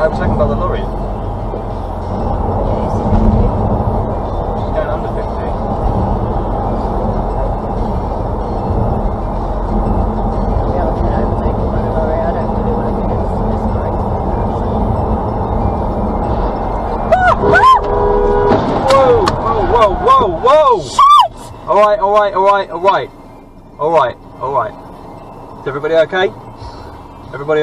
overtaken by the lorry. She's going under 50. Whoa! Shit! Alright. Is everybody okay? Everybody